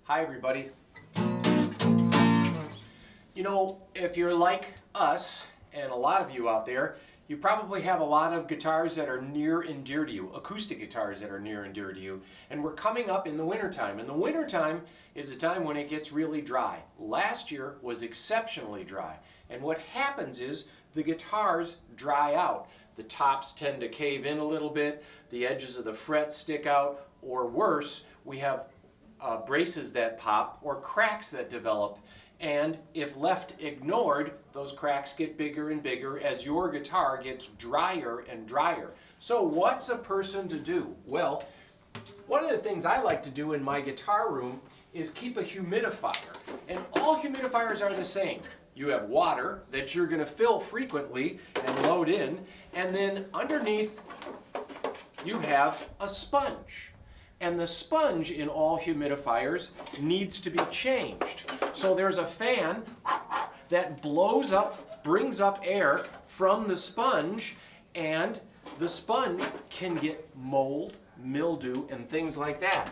Hi everybody. You know, if you're like us, and a lot of you out there, you probably have a lot of guitars that are near and dear to you, acoustic guitars that are near and dear to you, and we're coming up in the wintertime. And the wintertime is a time when it gets really dry. Last year was exceptionally dry, and what happens is the guitars dry out. The tops tend to cave in a little bit, the edges of the frets stick out, or worse, we have braces that pop or cracks that develop. And if left ignored, those cracks get bigger and bigger as your guitar gets drier and drier. So what's a person to do? Well, one of the things I like to do in my guitar room is keep a humidifier. And all humidifiers are the same. You have water that you're going to fill frequently and load in, and then underneath you have a sponge. And the sponge in all humidifiers needs to be changed. So there's a fan that blows up, brings up air from the sponge, and the sponge can get mold, mildew, and things like that.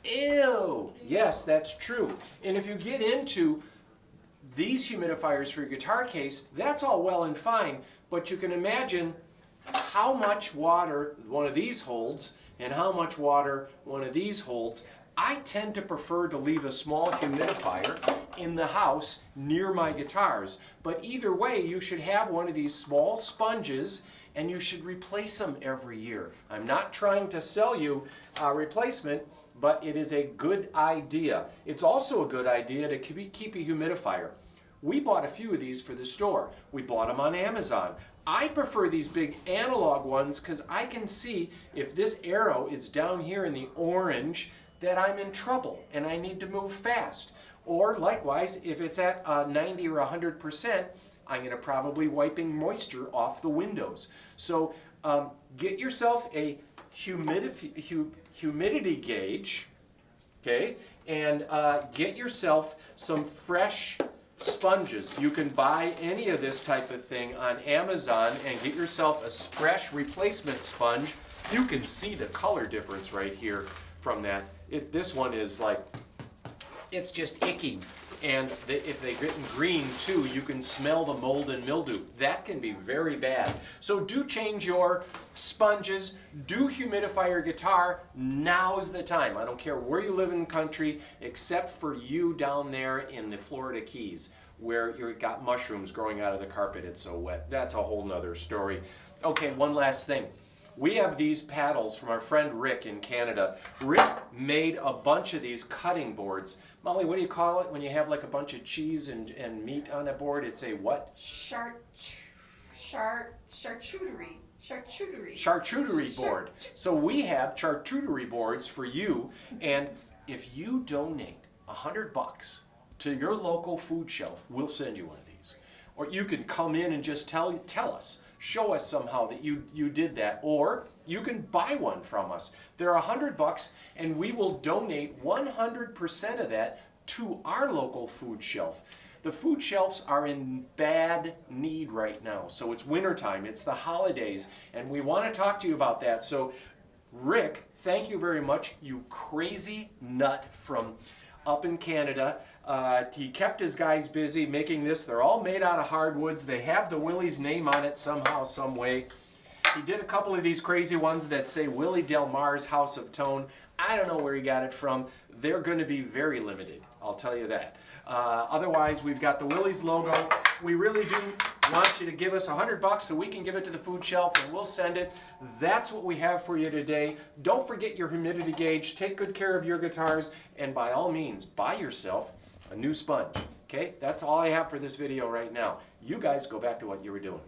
Ew! Yes, that's true. And if you get into these humidifiers for your guitar case, that's all well and fine, but you can imagine how much water one of these holds and how much water one of these holds. I tend to prefer to leave a small humidifier in the house near my guitars. But either way, you should have one of these small sponges and you should replace them every year. I'm not trying to sell you a replacement, but it is a good idea. It's also a good idea to keep a humidifier. We bought a few of these for the store. We bought them on Amazon. I prefer these big analog ones because I can see if this arrow is down here in the orange that I'm in trouble and I need to move fast. Or likewise, if it's at 90 or 100%, I'm going to probably wiping moisture off the windows. So get yourself a humidity gauge, okay, and get yourself some fresh sponges. You can buy any of this type of thing on Amazon and get yourself a fresh replacement sponge. You can see the color difference right here from that. This one is like, it's just icky. And if they get in green too, you can smell the mold and mildew. That can be very bad. So do change your sponges, do humidify your guitar. Now's the time. I don't care where you live in the country, except for you down there in the Florida Keys, where you've got mushrooms growing out of the carpet. It's so wet. That's a whole nother story. Okay, one last thing. We have these paddles from our friend Rick in Canada. Rick made a bunch of these cutting boards. Molly, what do you call it when you have like a bunch of cheese and meat on a board? It's a what? Charcuterie board. So we have charcuterie boards for you, and if you donate $100 to your local food shelf, we'll send you one of these. Or you can come in and just tell us. Show us somehow that you did that, or you can buy one from us. They're $100 and we will donate 100% of that to our local food shelf. The food shelves are in bad need right now. So it's wintertime, it's the holidays, and we want to talk to you about that. So Rick, thank you very much, you crazy nut from up in Canada. He kept his guys busy making this. They're all made out of hardwoods. They have the Willie's name on it somehow, some way. He did a couple of these crazy ones that say Willie Del Mar's House of Tone. I don't know where he got it from. They're going to be very limited, I'll tell you that. Otherwise, we've got the Willie's logo. We really do want you to give us $100 so we can give it to the food shelf and we'll send it. That's what we have for you today. Don't forget your humidity gauge. Take good care of your guitars, and by all means, buy yourself a new sponge. Okay, that's all I have for this video right now. You guys go back to what you were doing.